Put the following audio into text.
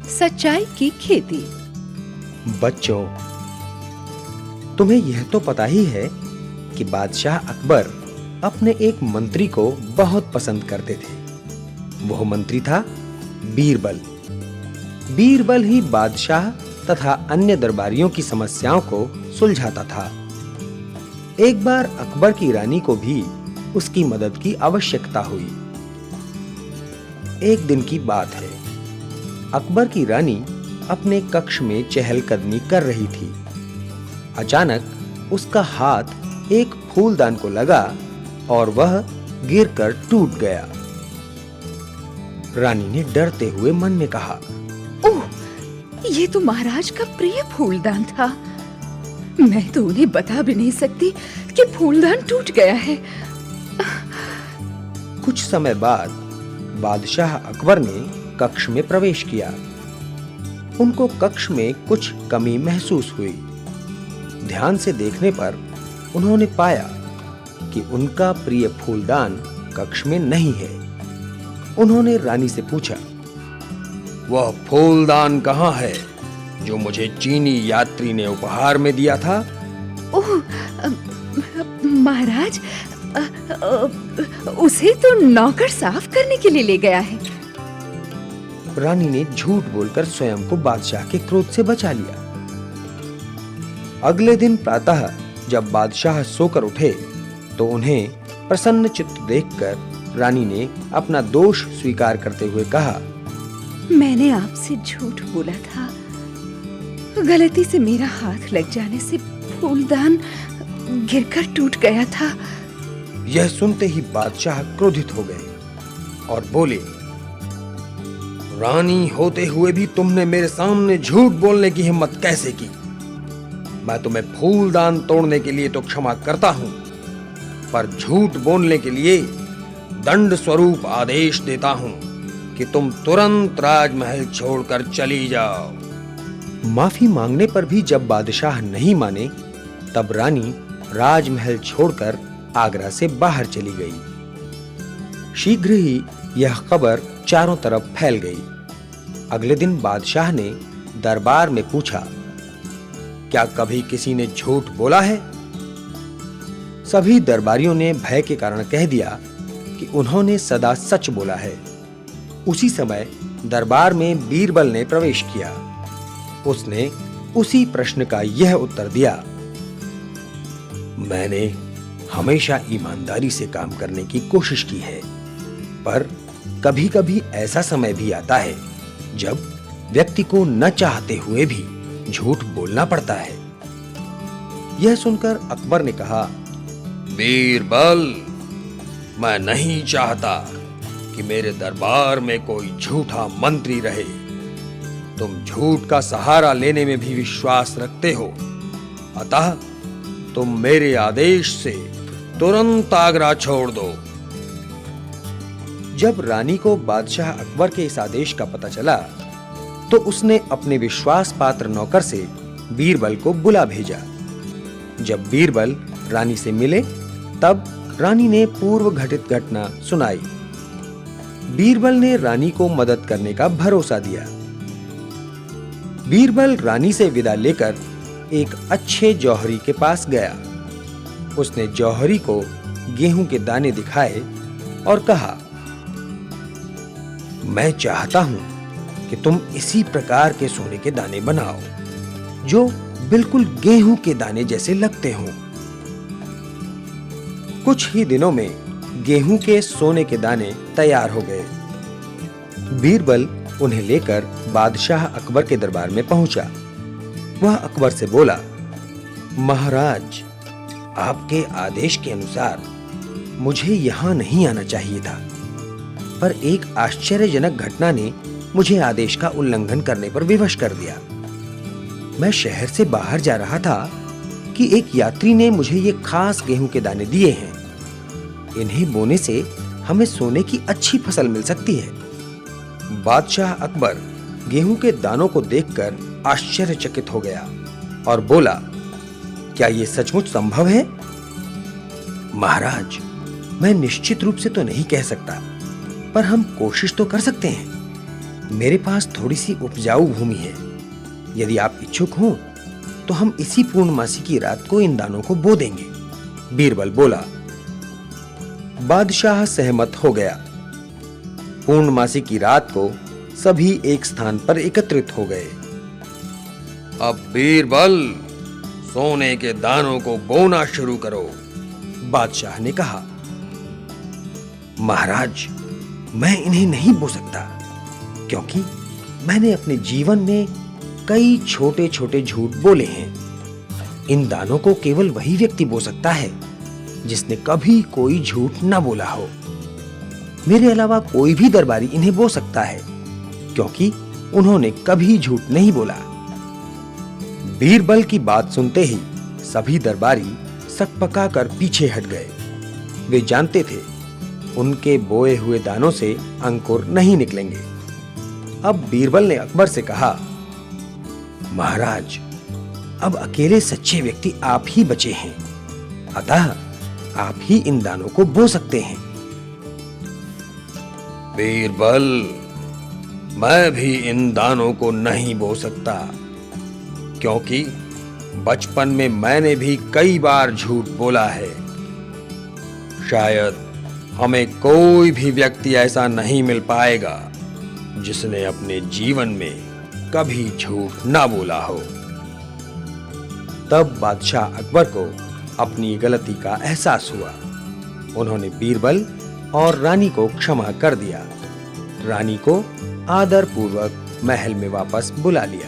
सच्चाई की खेती। बच्चों, तुम्हें यह तो पता ही है कि बादशाह अकबर अपने एक मंत्री को बहुत पसंद करते थे। वह मंत्री था बीरबल। बीरबल ही बादशाह तथा अन्य दरबारियों की समस्याओं को सुलझाता था। एक बार अकबर की रानी को भी उसकी मदद की आवश्यकता हुई। एक दिन की बात है, अकबर की रानी अपने कक्ष में चहलकदमी कर रही थी। अचानक उसका हाथ एक फूलदान को लगा और वह गिरकर टूट गया। रानी ने डरते हुए मन में कहा, ओह, ये तो महाराज का प्रिय फूलदान था। मैं तो उन्हें बता भी नहीं सकती कि फूलदान टूट गया है। कुछ समय बाद बादशाह अकबर ने कक्ष में प्रवेश किया। उनको कक्ष में कुछ कमी महसूस हुई। ध्यान से देखने पर उन्होंने पाया कि उनका प्रिय फूलदान कक्ष में नहीं है। उन्होंने रानी से पूछा, वह फूलदान कहाँ है जो मुझे चीनी यात्री ने उपहार में दिया था? ओह, महाराज, उसे तो नौकर साफ करने के लिए ले गया है। रानी ने झूठ बोलकर स्वयं को बादशाह के क्रोध से बचा लिया। अगले दिन प्रातः जब बादशाह सोकर उठे तो उन्हें प्रसन्न चित्त देखकर रानी ने अपना दोष स्वीकार करते हुए कहा, मैंने आपसे झूठ बोला था। गलती से मेरा हाथ लग जाने से फूलदान गिरकर टूट गया था। यह सुनते ही बादशाह क्रोधित हो गए और बोले, रानी होते हुए भी तुमने मेरे सामने झूठ बोलने की हिम्मत कैसे की? मैं तुम्हें फूलदान तोड़ने के लिए तो क्षमा करता हूं, पर झूठ बोलने के लिए दंड स्वरूप आदेश देता हूं कि तुम तुरंत राजमहल छोड़कर चली जाओ। माफी मांगने पर भी जब बादशाह नहीं माने, तब रानी राजमहल छोड़कर आगरा से बाहर चली गई। शीघ्र ही यह खबर चारों तरफ फैल गई। अगले दिन बादशाह ने दरबार में पूछा, क्या कभी किसी ने झूठ बोला है? सभी दरबारियों ने भय के कारण कह दिया कि उन्होंने सदा सच बोला है। उसी समय दरबार में बीरबल ने प्रवेश किया। उसने उसी प्रश्न का यह उत्तर दिया, मैंने हमेशा ईमानदारी से काम करने की कोशिश की है, पर कभी-कभी ऐसा समय भी आता है जब व्यक्ति को न चाहते हुए भी झूठ बोलना पड़ता है। यह सुनकर अकबर ने कहा, बीरबल, मैं नहीं चाहता कि मेरे दरबार में कोई झूठा मंत्री रहे। तुम झूठ का सहारा लेने में भी विश्वास रखते हो, अतः तुम मेरे आदेश से तुरंत आगरा छोड़ दो। जब रानी को बादशाह अकबर के इस आदेश का पता चला, तो उसने अपने विश्वास पात्र नौकर से बीरबल को बुला भेजा। जब बीरबल रानी से मिले, तब रानी ने पूर्व घटित घटना सुनाई। बीरबल ने रानी को मदद करने का भरोसा दिया। बीरबल रानी से विदा लेकर एक अच्छे जौहरी के पास गया। उसने जौहरी को गेहूं के दाने दिखाए और कहा, मैं चाहता हूं कि तुम इसी प्रकार के सोने के दाने बनाओ जो बिल्कुल गेहूं के दाने जैसे लगते हों। कुछ ही दिनों में गेहूं के सोने के दाने तैयार हो गए। बीरबल उन्हें लेकर बादशाह अकबर के दरबार में पहुंचा। वह अकबर से बोला, महाराज, आपके आदेश के अनुसार मुझे यहां नहीं आना चाहिए था, पर एक आश्चर्यजनक घटना ने मुझे आदेश का उल्लंघन करने पर विवश कर दिया। मैं शहर से बाहर जा रहा था कि एक यात्री ने मुझे ये खास गेहूं के दाने दिए हैं। इन्हें बोने से हमें सोने की अच्छी फसल मिल सकती है। बादशाह अकबर गेहूं के दानों को देखकर आश्चर्यचकित हो गया और बोला, क्या यह सचमुच संभव है? महाराज, मैं निश्चित रूप से तो नहीं कह सकता, पर हम कोशिश तो कर सकते हैं। मेरे पास थोड़ी सी उपजाऊ भूमि है। यदि आप इच्छुक हो तो हम इसी पूर्णमासी की रात को इन दानों को बो देंगे। बीरबल बोला। बादशाह सहमत हो गया। पूर्णमासी की रात को सभी एक स्थान पर एकत्रित हो गए। अब बीरबल, सोने के दानों को बोना शुरू करो, बादशाह ने कहा। महाराज, मैं इन्हें नहीं बो सकता, क्योंकि मैंने अपने जीवन में कई छोटे छोटे झूठ बोले हैं। इन दानों को केवल वही व्यक्ति बो सकता है जिसने कभी कोई झूठ ना बोला हो। मेरे अलावा कोई भी दरबारी इन्हें बो सकता है, क्योंकि उन्होंने कभी झूठ नहीं बोला। बीरबल की बात सुनते ही सभी दरबारी सकपका कर पीछे हट गए। वे जानते थे उनके बोए हुए दानों से अंकुर नहीं निकलेंगे। अब बीरबल ने अकबर से कहा, महाराज, अब अकेले सच्चे व्यक्ति आप ही बचे हैं, अतः आप ही इन दानों को बो सकते हैं। बीरबल, मैं भी इन दानों को नहीं बो सकता, क्योंकि बचपन में मैंने भी कई बार झूठ बोला है। शायद हमें कोई भी व्यक्ति ऐसा नहीं मिल पाएगा जिसने अपने जीवन में कभी झूठ ना बोला हो। तब बादशाह अकबर को अपनी गलती का एहसास हुआ। उन्होंने बीरबल और रानी को क्षमा कर दिया। रानी को आदर पूर्वक महल में वापस बुला लिया।